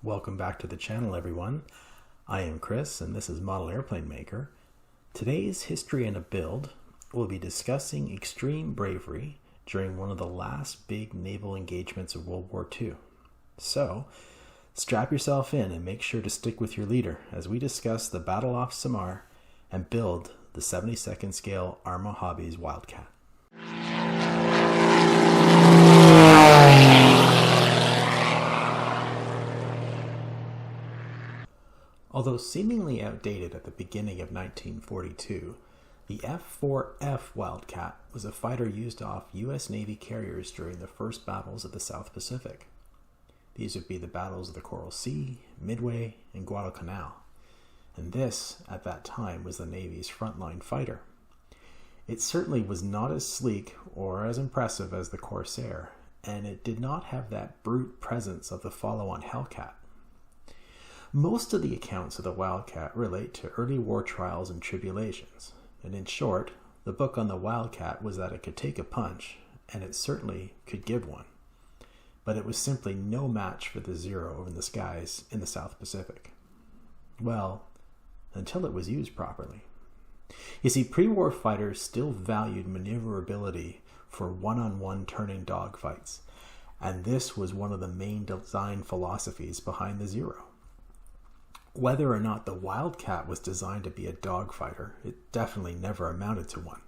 Welcome back to the channel, everyone. I am Chris, and this is Model Airplane Maker. Today's History and a Build will be discussing extreme bravery during one of the last big naval engagements of World War II. So, strap yourself in and make sure to stick with your leader as we discuss the battle off Samar and build the 72nd scale Arma Hobby's Wildcat. Although seemingly outdated at the beginning of 1942, the F-4F Wildcat was a fighter used off U.S. Navy carriers during the first battles of the South Pacific. These would be the battles of the Coral Sea, Midway, and Guadalcanal. And this, at that time, was the Navy's frontline fighter. It certainly was not as sleek or as impressive as the Corsair, and it did not have that brute presence of the follow-on Hellcat. Most of the accounts of the Wildcat relate to early war trials and tribulations, and in short, the book on the Wildcat was that it could take a punch, and it certainly could give one. But it was simply no match for the Zero in the skies in the South Pacific. Well, until it was used properly. You see, pre-war fighters still valued maneuverability for one-on-one turning dogfights, and this was one of the main design philosophies behind the Zero. Whether or not the Wildcat was designed to be a dogfighter, it definitely never amounted to one.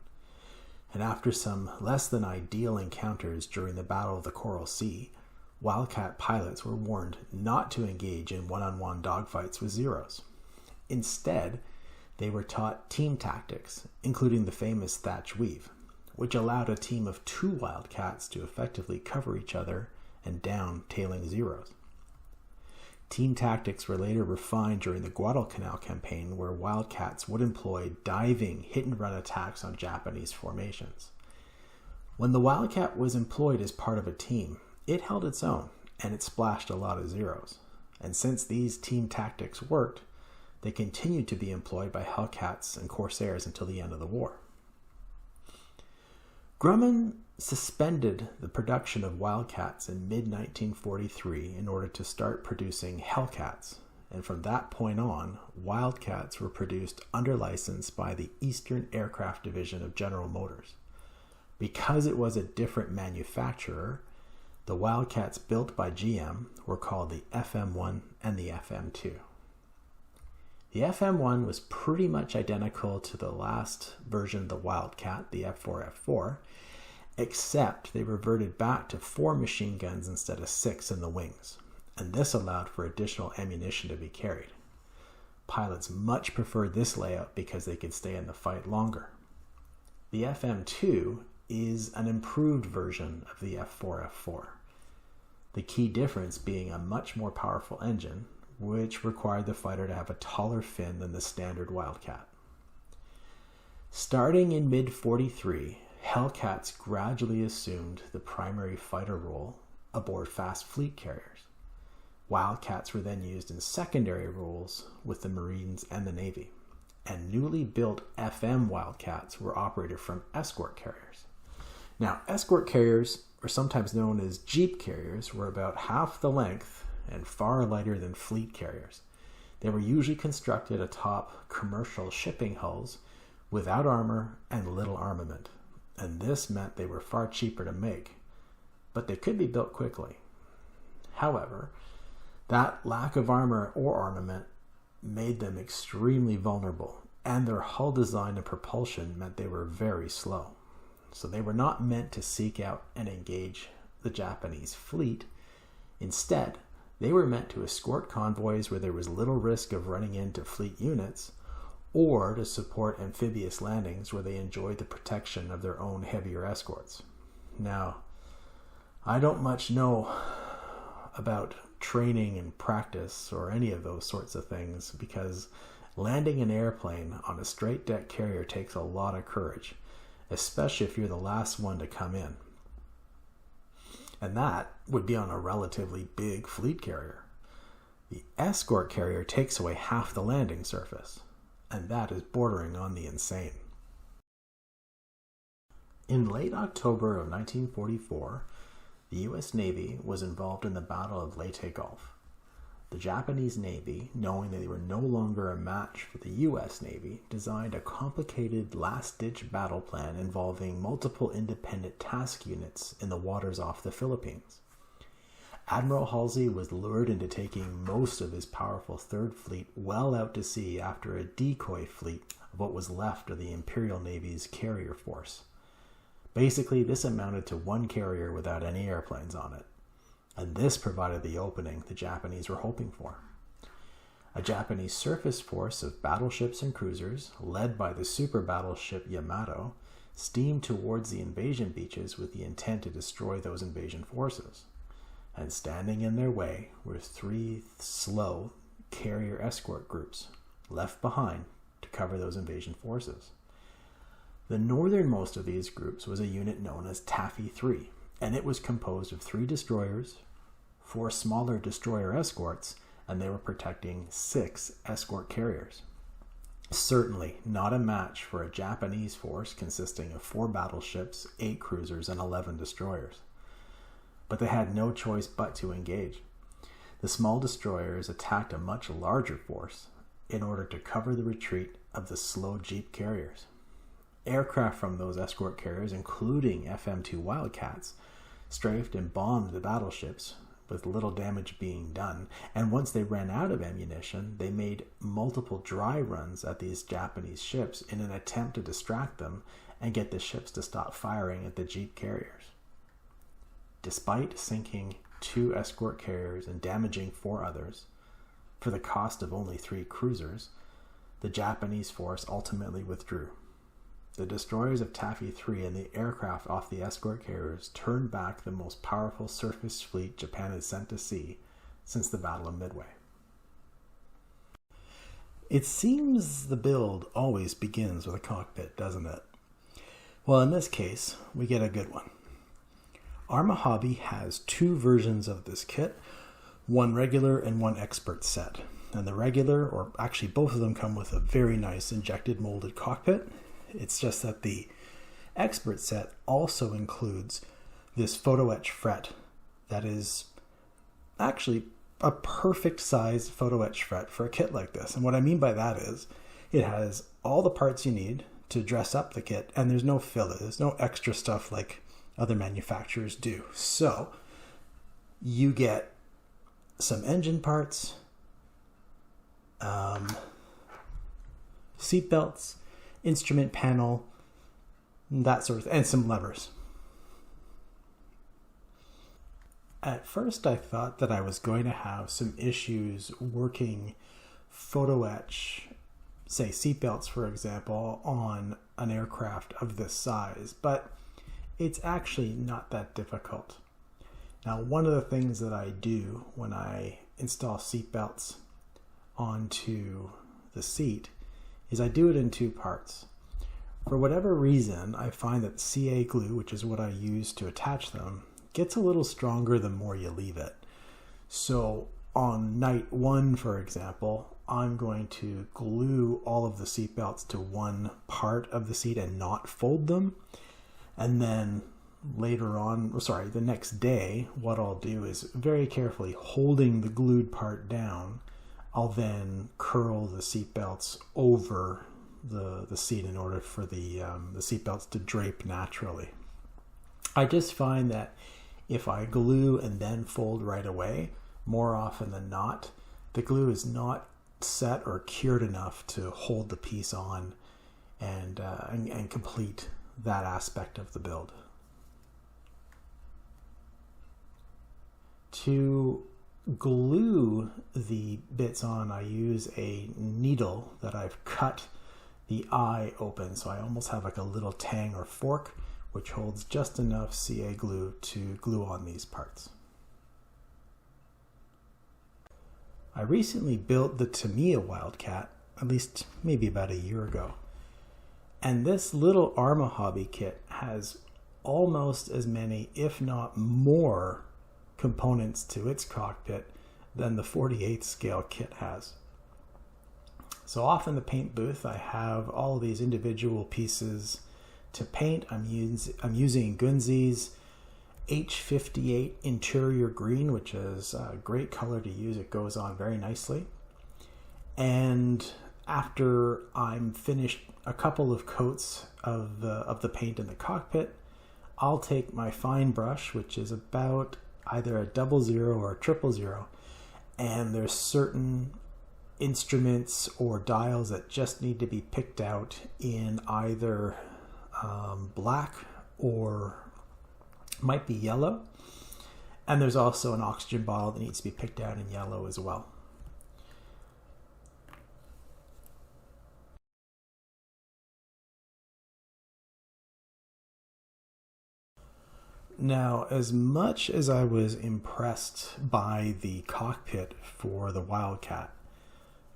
And after some less than ideal encounters during the Battle of the Coral Sea, Wildcat pilots were warned not to engage in one-on-one dogfights with Zeros. Instead, they were taught team tactics, including the famous Thatch Weave, which allowed a team of 2 Wildcats to effectively cover each other and down tailing Zeros. Team tactics were later refined during the Guadalcanal campaign, where Wildcats would employ diving hit-and-run attacks on Japanese formations. When the Wildcat was employed as part of a team, it held its own, and it splashed a lot of Zeros. And since these team tactics worked, they continued to be employed by Hellcats and Corsairs until the end of the war. Grumman suspended the production of Wildcats in mid-1943 in order to start producing Hellcats, and from that point on, Wildcats were produced under license by the Eastern Aircraft Division of General Motors. Because it was a different manufacturer, the Wildcats built by GM were called the FM-1 and the FM-2. The FM-1 was pretty much identical to the last version of the Wildcat, the F-4F4, except they reverted back to 4 machine guns instead of 6 in the wings, and this allowed for additional ammunition to be carried. Pilots much preferred this layout because they could stay in the fight longer. The FM-2 is an improved version of the F-4F4, the key difference being a much more powerful engine, which required the fighter to have a taller fin than the standard Wildcat. Starting in mid-43, Hellcats gradually assumed the primary fighter role aboard fast fleet carriers. Wildcats were then used in secondary roles with the Marines and the Navy, and newly built FM Wildcats were operated from escort carriers. Now, escort carriers, or sometimes known as Jeep carriers, were about half the length and far lighter than fleet carriers. They were usually constructed atop commercial shipping hulls without armor and little armament, and this meant they were far cheaper to make, but they could be built quickly. However, that lack of armor or armament made them extremely vulnerable, and their hull design and propulsion meant they were very slow. So they were not meant to seek out and engage the Japanese fleet. Instead, they were meant to escort convoys where there was little risk of running into fleet units, or to support amphibious landings where they enjoyed the protection of their own heavier escorts. Now, I don't much know about training and practice or any of those sorts of things, because landing an airplane on a straight deck carrier takes a lot of courage, especially if you're the last one to come in. And that would be on a relatively big fleet carrier. The escort carrier takes away half the landing surface, and that is bordering on the insane. In late October of 1944, the U.S. Navy was involved in the Battle of Leyte Gulf. The the Japanese Navy, knowing that they were no longer a match for the US Navy, designed a complicated last-ditch battle plan involving multiple independent task units in the waters off the Philippines. Admiral Halsey was lured into taking most of his powerful Third Fleet well out to sea after a decoy fleet of what was left of the Imperial Navy's carrier force. Basically, this amounted to one carrier without any airplanes on it. And this provided the opening the Japanese were hoping for. A Japanese surface force of battleships and cruisers, led by the super battleship Yamato, steamed towards the invasion beaches with the intent to destroy those invasion forces. And standing in their way were 3 slow carrier escort groups left behind to cover those invasion forces. The northernmost of these groups was a unit known as Taffy 3, and it was composed of 3 destroyers, 4 smaller destroyer escorts, and they were protecting 6 escort carriers. Certainly not a match for a Japanese force consisting of 4 battleships, 8 cruisers, and 11 destroyers. But they had no choice but to engage. The small destroyers attacked a much larger force in order to cover the retreat of the slow jeep carriers. Aircraft from those escort carriers, including FM-2 Wildcats, strafed and bombed the battleships, with little damage being done, and once they ran out of ammunition, they made multiple dry runs at these Japanese ships in an attempt to distract them and get the ships to stop firing at the jeep carriers. Despite sinking 2 escort carriers and damaging 4 others, for the cost of only 3 cruisers, the Japanese force ultimately withdrew. The destroyers of Taffy 3 and the aircraft off the escort carriers turned back the most powerful surface fleet Japan had sent to sea since the Battle of Midway. It seems the build always begins with a cockpit, doesn't it? Well, in this case, we get a good one. Arma Hobby has 2 versions of this kit, one regular and one expert set. And the regular, or actually both of them, come with a very nice injected molded cockpit. It's just that the expert set also includes this photo etch fret that is actually a perfect size photo etch fret for a kit like this. And what I mean by that is it has all the parts you need to dress up the kit, and there's no filler, there's no extra stuff like other manufacturers do. So you get some engine parts, seat belts, instrument panel, that sort of thing, and some levers. At first I thought that I was going to have some issues working photo etch, say seatbelts for example, on an aircraft of this size, but it's actually not that difficult. Now, one of the things that I do when I install seatbelts onto the seat is I do it in 2 parts. For whatever reason, I find that CA glue, which is what I use to attach them, gets a little stronger the more you leave it. So on night 1, for example, I'm going to glue all of the seatbelts to one part of the seat and not fold them. And then later on, the next day, what I'll do is very carefully holding the glued part down, I'll then curl the seatbelts over the seat in order for the seatbelts to drape naturally. I just find that if I glue and then fold right away, more often than not, the glue is not set or cured enough to hold the piece on and complete that aspect of the build. To glue the bits on, I use a needle that I've cut the eye open, so I almost have like a little tang or fork which holds just enough CA glue to glue on these parts. I recently built the Tamiya Wildcat, at least maybe about a year ago, and this little Arma Hobby kit has almost as many, if not more, components to its cockpit than the 48th scale kit has. So off in the paint booth, I have all of these individual pieces to paint. I'm using Gunzis H58 interior green, which is a great color to use. It goes on very nicely. And after I'm finished a couple of coats of the paint in the cockpit, I'll take my fine brush, which is about either a 00 or a 000, and there's certain instruments or dials that just need to be picked out in either black or might be yellow. And there's also an oxygen bottle that needs to be picked out in yellow as well. Now, as much as I was impressed by the cockpit for the Wildcat,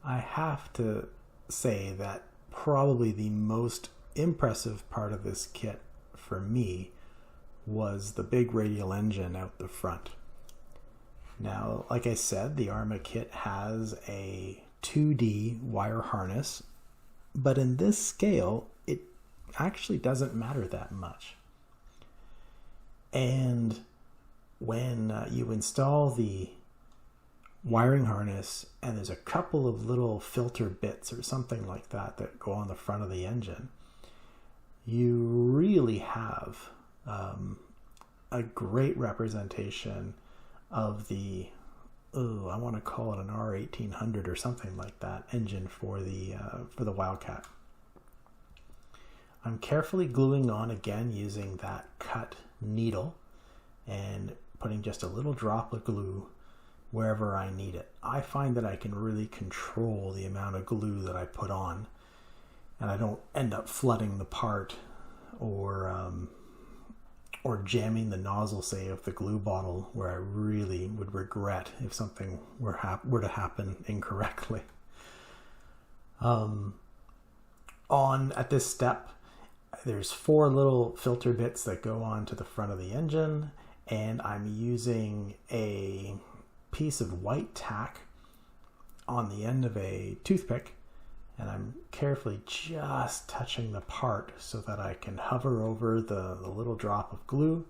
I have to say that probably the most impressive part of this kit for me was the big radial engine out the front. Now, like I said, the Arma kit has a 2D wire harness, but in this scale, it actually doesn't matter that much. And when you install the wiring harness and there's a couple of little filter bits or something like that that go on the front of the engine, you really have a great representation of the, I want to call it an R1800 or something like that engine for the Wildcat. I'm carefully gluing on again using that cut needle and putting just a little drop of glue wherever I need it. I find that I can really control the amount of glue that I put on, and I don't end up flooding the part or jamming the nozzle, say, of the glue bottle, where I really would regret if something were to happen incorrectly. At this step, there's 4 little filter bits that go on to the front of the engine, and I'm using a piece of white tack on the end of a toothpick, and I'm carefully just touching the part so that I can hover over the little drop of glue,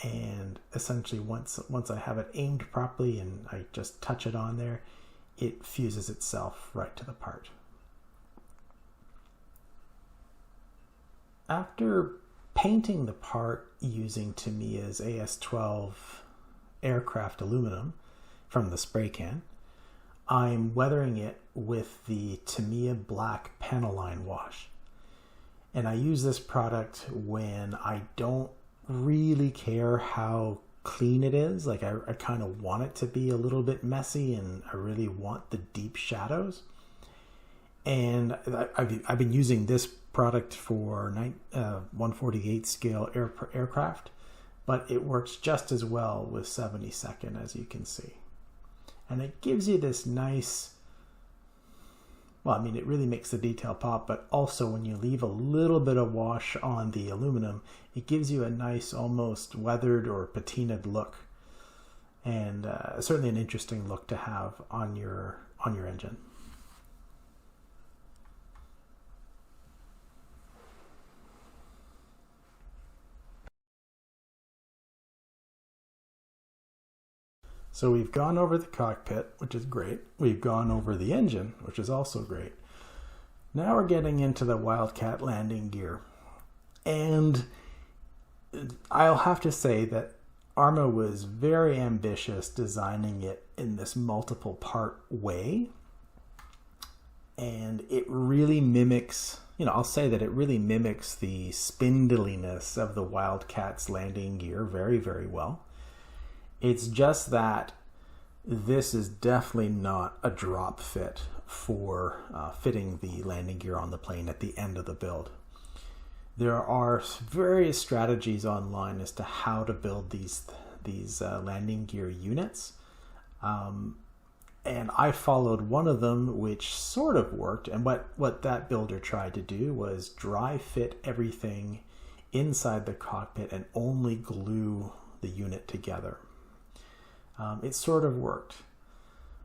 and essentially once I have it aimed properly and I just touch it on there, it fuses itself right to the part. After painting the part using Tamiya's AS12 aircraft aluminum from the spray can, I'm weathering it with the Tamiya Black Panaline wash. And I use this product when I don't really care how clean it is. Like I kind of want it to be a little bit messy, and I really want the deep shadows. And I've been using this product for 1/48 scale aircraft, but it works just as well with 72nd, as you can see. And it gives you this nice, well, I mean, it really makes the detail pop, but also when you leave a little bit of wash on the aluminum, it gives you a nice, almost weathered or patinaed look, and certainly an interesting look to have on your engine. So we've gone over the cockpit, which is great. We've gone over the engine, which is also great. Now we're getting into the Wildcat landing gear. And I'll have to say that Arma was very ambitious designing it in this multiple part way. And it really mimics, I'll say that it really mimics the spindliness of the Wildcat's landing gear very, very well. It's just that this is definitely not a drop fit for fitting the landing gear on the plane at the end of the build. There are various strategies online as to how to build these landing gear units. And I followed one of them which sort of worked. And what that builder tried to do was dry fit everything inside the cockpit and only glue the unit together. It sort of worked,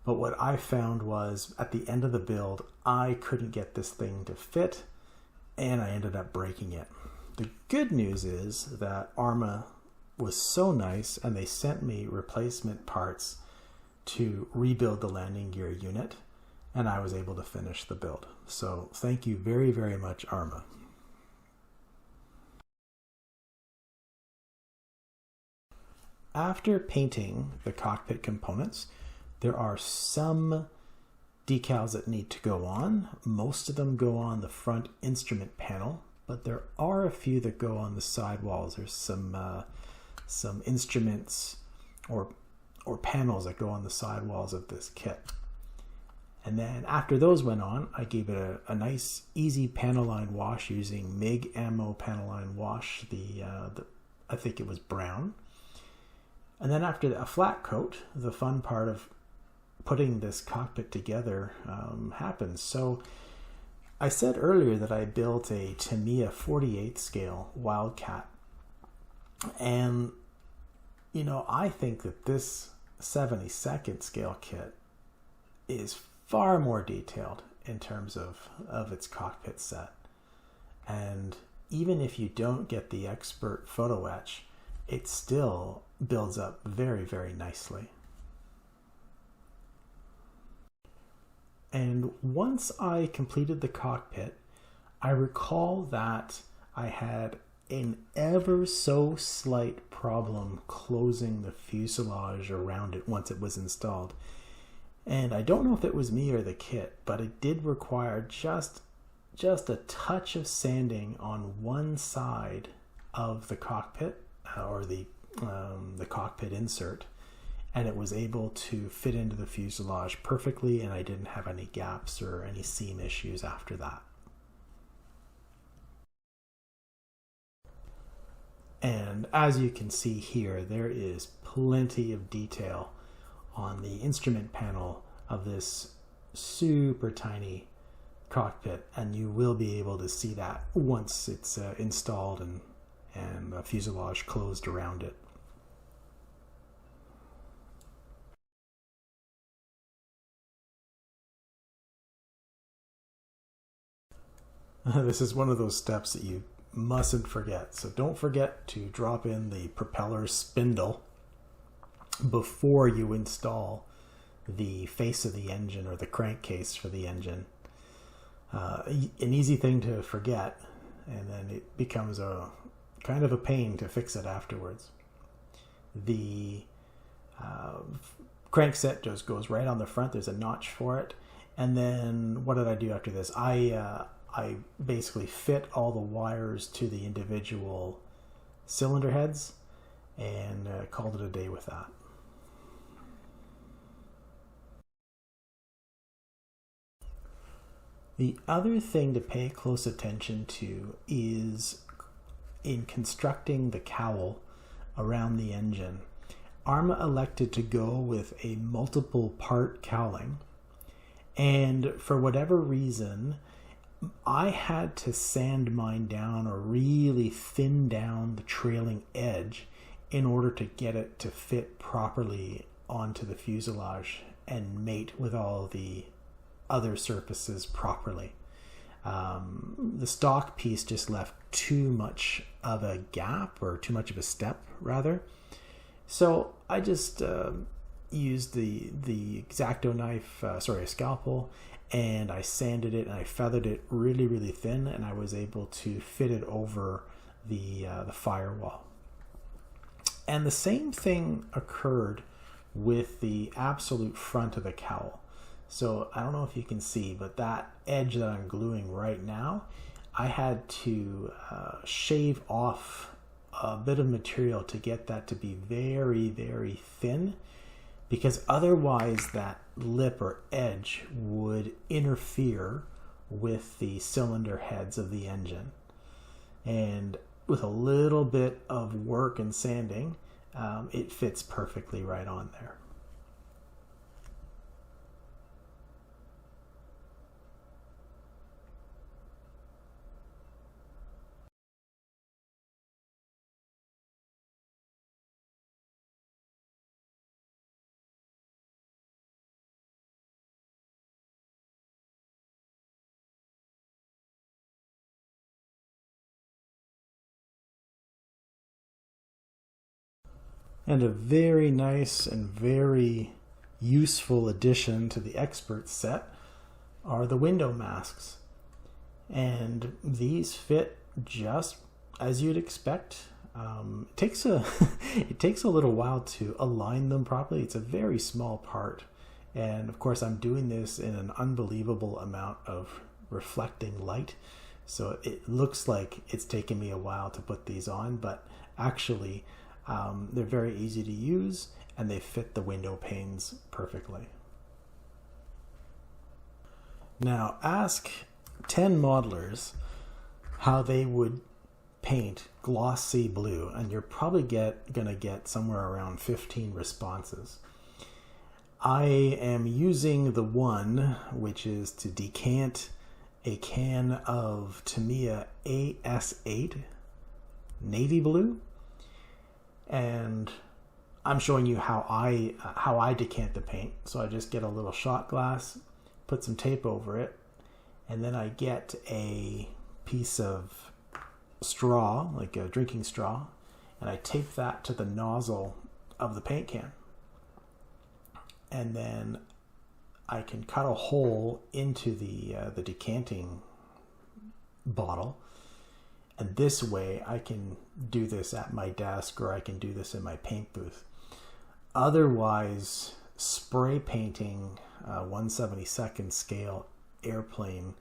but what I found was at the end of the build, I couldn't get this thing to fit, and I ended up breaking it. The good news is that Arma was so nice, and they sent me replacement parts to rebuild the landing gear unit, and I was able to finish the build. So thank you very, very much, Arma. After painting the cockpit components, there are some decals that need to go on. Most of them go on the front instrument panel, but there are a few that go on the side walls. There's some instruments or panels that go on the side walls of this kit. And then after those went on, I gave it a nice easy panel line wash using MIG ammo panel line wash. I think it was brown. And then after a flat coat, the fun part of putting this cockpit together happens. So I said earlier that I built a Tamiya 48 scale Wildcat. And, you know, I think that this 72nd scale kit is far more detailed in terms of its cockpit set. And even if you don't get the expert photo etch, it still builds up very, very nicely. And once I completed the cockpit, I recall that I had an ever so slight problem closing the fuselage around it once it was installed. And I don't know if it was me or the kit, but it did require just a touch of sanding on one side of the cockpit, or the cockpit insert, and it was able to fit into the fuselage perfectly, and I didn't have any gaps or any seam issues after that. And as you can see here, there is plenty of detail on the instrument panel of this super tiny cockpit, and you will be able to see that once it's installed and the fuselage closed around it. This is one of those steps that you mustn't forget. So don't forget to drop in the propeller spindle before you install the face of the engine or the crankcase for the engine. An easy thing to forget, and then it becomes a kind of a pain to fix it afterwards. The crankset just goes right on the front. There's a notch for it. And then what did I do after this? I basically fit all the wires to the individual cylinder heads and called it a day with that. The other thing to pay close attention to is in constructing the cowl around the engine. Arma elected to go with a multiple part cowling, and for whatever reason I had to sand mine down or really thin down the trailing edge in order to get it to fit properly onto the fuselage and mate with all the other surfaces properly. The stock piece just left too much of a gap, or too much of a step rather. So I just used the X-Acto knife, a scalpel, and I sanded it and I feathered it really, really thin, and I was able to fit it over the firewall. And the same thing occurred with the absolute front of the cowl. So I don't know if you can see, but that edge that I'm gluing right now, I had to shave off a bit of material to get that to be very, very thin, because otherwise that lip or edge would interfere with the cylinder heads of the engine. And with a little bit of work and sanding, it fits perfectly right on there. And a very nice and very useful addition to the expert set are the window masks. And these fit just as you'd expect. It takes a little while to align them properly. It's a very small part. And of course I'm doing this in an unbelievable amount of reflecting light. So it looks like it's taken me a while to put these on, but actually they're very easy to use and they fit the window panes perfectly. Now ask 10 modelers how they would paint glossy blue, and you're probably gonna get somewhere around 15 responses. I am using the one which is to decant a can of Tamiya AS8 navy blue, and I'm showing you how I decant the paint. So I just get a little shot glass, put some tape over it, and then I get a piece of straw, like a drinking straw, and I tape that to the nozzle of the paint can. And then I can cut a hole into the decanting bottle, and this way I can do this at my desk or I can do this in my paint booth. Otherwise, spray painting 1/72nd scale airplane,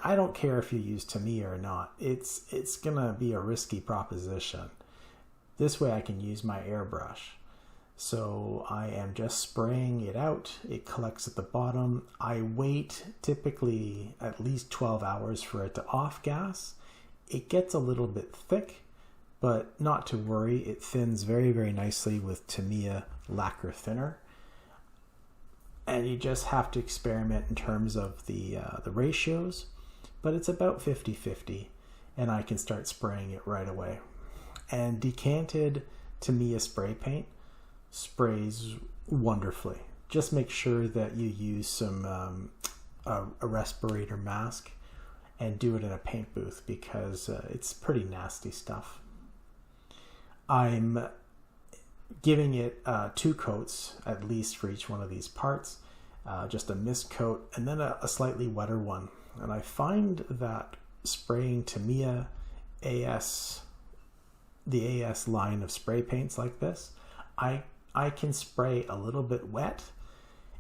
I don't care if you use Tamiya or not. It's gonna be a risky proposition. This way I can use my airbrush. So I am just spraying it out. It collects at the bottom. I wait typically at least 12 hours for it to off gas. It gets a little bit thick, but not to worry. It thins very, very nicely with Tamiya lacquer thinner. And you just have to experiment in terms of the ratios, but it's about 50-50, and I can start spraying it right away. And decanted Tamiya spray paint sprays wonderfully. Just make sure that you use some a respirator mask and do it in a paint booth, because it's pretty nasty stuff. I'm giving it 2 coats at least for each one of these parts, just a mist coat and then a slightly wetter one. And I find that spraying Tamiya AS, the AS line of spray paints like this, I can spray a little bit wet,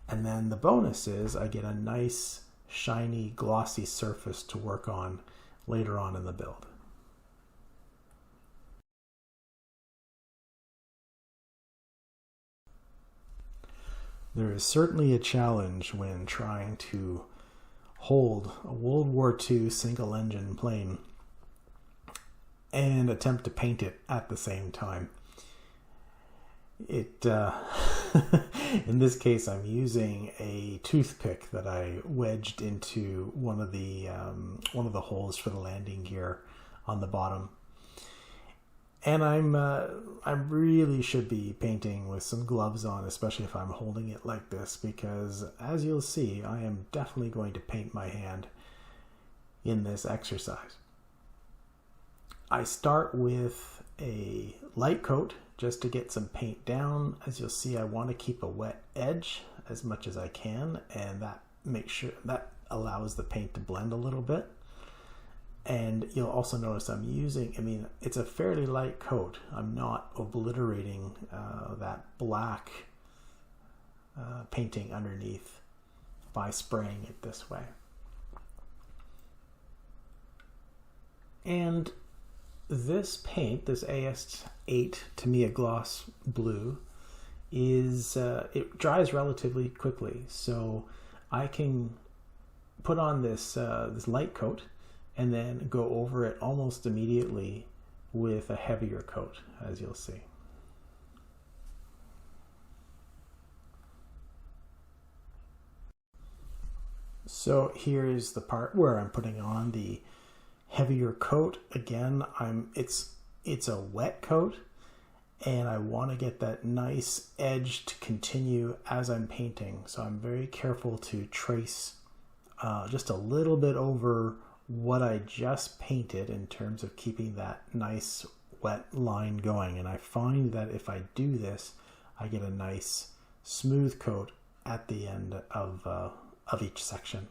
and then the bonus is I get a nice shiny glossy surface to work on later on in the build. There is certainly a challenge when trying to hold a World War II single-engine plane and attempt to paint it at the same time. It in this case, I'm using a toothpick that I wedged into one of the holes for the landing gear on the bottom. And I really should be painting with some gloves on, especially if I'm holding it like this, because as you'll see, I am definitely going to paint my hand in this exercise. I start with a light coat just to get some paint down. As you'll see, I want to keep a wet edge as much as I can, and that allows the paint to blend a little bit. And you'll also notice it's a fairly light coat. I'm not obliterating that black painting underneath by spraying it this way. And this paint, this AS8 Tamiya Gloss Blue, it dries relatively quickly. So I can put on this light coat and then go over it almost immediately with a heavier coat, as you'll see. So here's the part where I'm putting on the heavier coat. Again, it's a wet coat, and I want to get that nice edge to continue as I'm painting. So I'm very careful to trace just a little bit over what I just painted in terms of keeping that nice wet line going, and I find that if I do this, I get a nice smooth coat at the end of each section.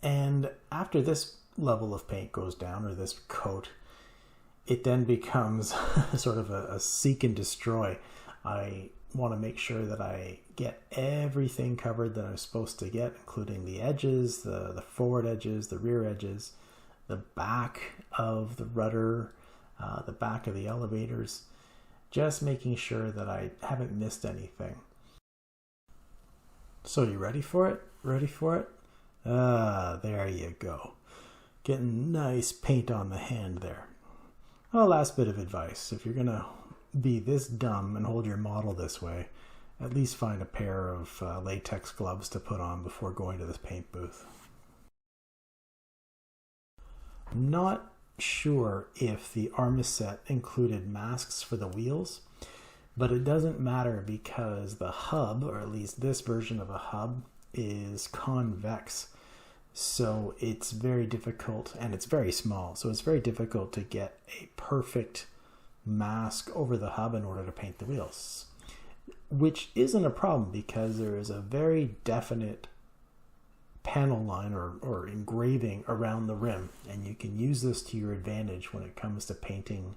And after this level of paint goes down, or this coat, it then becomes sort of a seek and destroy. I want to make sure that I get everything covered that I'm supposed to get, including the edges, the forward edges, the rear edges, the back of the rudder, the back of the elevators, just making sure that I haven't missed anything. So you ready for it? Ready for it? There you go. Getting nice paint on the hand there. Well, last bit of advice. If you're going to be this dumb and hold your model this way, at least find a pair of latex gloves to put on before going to this paint booth. I'm not sure if the Arma set included masks for the wheels, but it doesn't matter because the hub, or at least this version of a hub, is convex. So it's very difficult, and it's very small, so it's very difficult to get a perfect mask over the hub in order to paint the wheels, which isn't a problem because there is a very definite panel line or engraving around the rim, and you can use this to your advantage when it comes to painting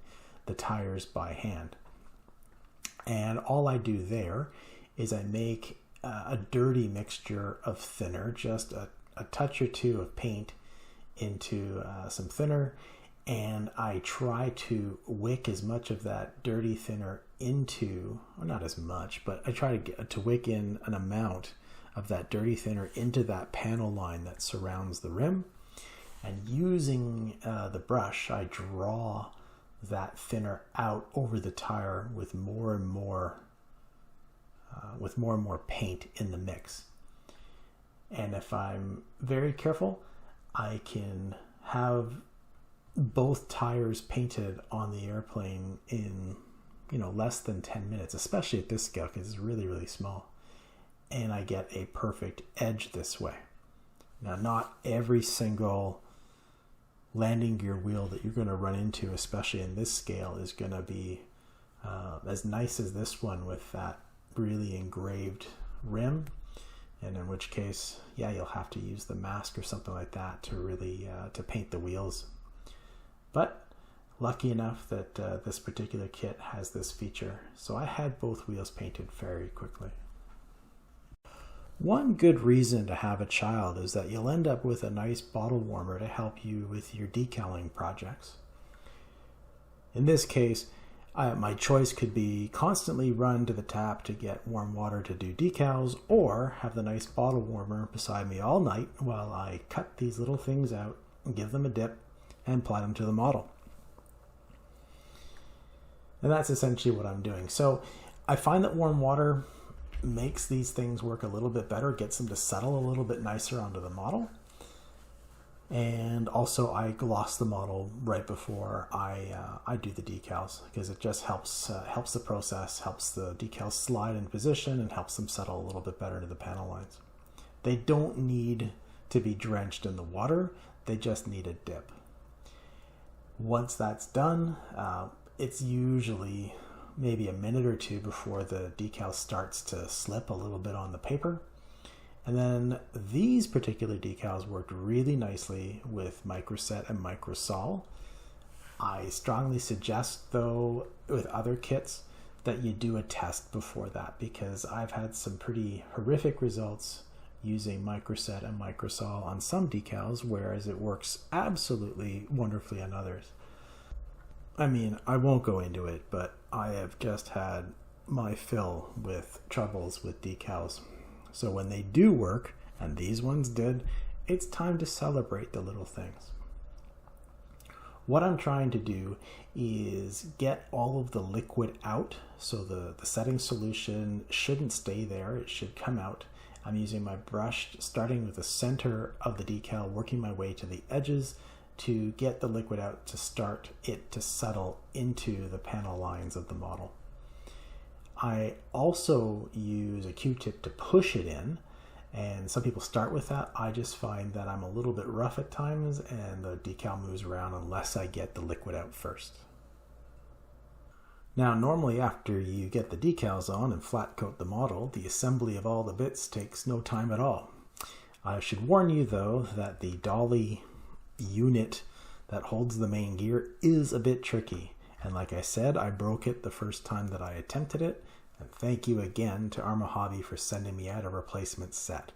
the tires by hand. And all I do there is I make a dirty mixture of thinner, just a touch or two of paint into some thinner, and I try to wick as much of that dirty thinner into, well, not as much, but I try to wick in an amount of that dirty thinner into that panel line that surrounds the rim. And using the brush, I draw that thinner out over the tire with more and more paint in the mix. And if I'm very careful, I can have both tires painted on the airplane in, less than 10 minutes, especially at this scale because it's really, really small. And I get a perfect edge this way. Now, not every single landing gear wheel that you're going to run into, especially in this scale, is going to be as nice as this one with that really engraved rim. And in which case, yeah, you'll have to use the mask or something like that to really to paint the wheels. But lucky enough that this particular kit has this feature, so I had both wheels painted very quickly. One good reason to have a child is that you'll end up with a nice bottle warmer to help you with your decaling projects. In this case, my choice could be constantly run to the tap to get warm water to do decals, or have the nice bottle warmer beside me all night while I cut these little things out and give them a dip and apply them to the model. And that's essentially what I'm doing. So I find that warm water makes these things work a little bit better, gets them to settle a little bit nicer onto the model. And also I gloss the model right before I do the decals, because it just helps the process, helps the decals slide in position, and helps them settle a little bit better to the panel lines. They don't need to be drenched in the water, they just need a dip. Once that's done, it's usually maybe a minute or two before the decal starts to slip a little bit on the paper. And then these particular decals worked really nicely with microset and microsol. I strongly suggest, though, with other kits, that you do a test before that, because I've had some pretty horrific results using microset and microsol on some decals, whereas it works absolutely wonderfully on others. I mean, I won't go into it, but I have just had my fill with troubles with decals. So when they do work, and these ones did, it's time to celebrate the little things. What I'm trying to do is get all of the liquid out, so the setting solution shouldn't stay there, it should come out. I'm using my brush, starting with the center of the decal, working my way to the edges to get the liquid out to start it to settle into the panel lines of the model. I also use a Q-tip to push it in, And some people start with that. I just find that I'm a little bit rough at times and the decal moves around unless I get the liquid out first. Now, normally after you get the decals on and flat coat the model, the assembly of all the bits takes no time at all. I should warn you though that the dolly unit that holds the main gear is a bit tricky. And like I said, I broke it the first time that I attempted it. And thank you again to Arma Hobby for sending me out a replacement set.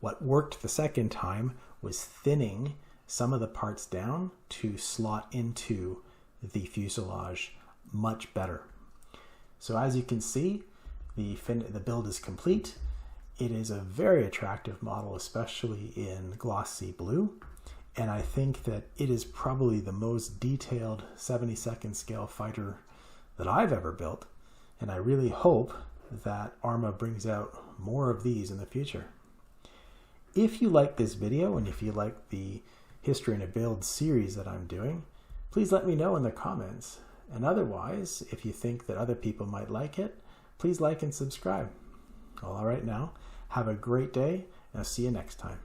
What worked the second time was thinning some of the parts down to slot into the fuselage much better. So as you can see, the build is complete. It is a very attractive model, especially in glossy blue. And I think that it is probably the most detailed 72nd scale fighter that I've ever built. And I really hope that Arma brings out more of these in the future. If you like this video and if you like the History in a Build series that I'm doing, please let me know in the comments. And otherwise, if you think that other people might like it, please like and subscribe. All right now, have a great day and I'll see you next time.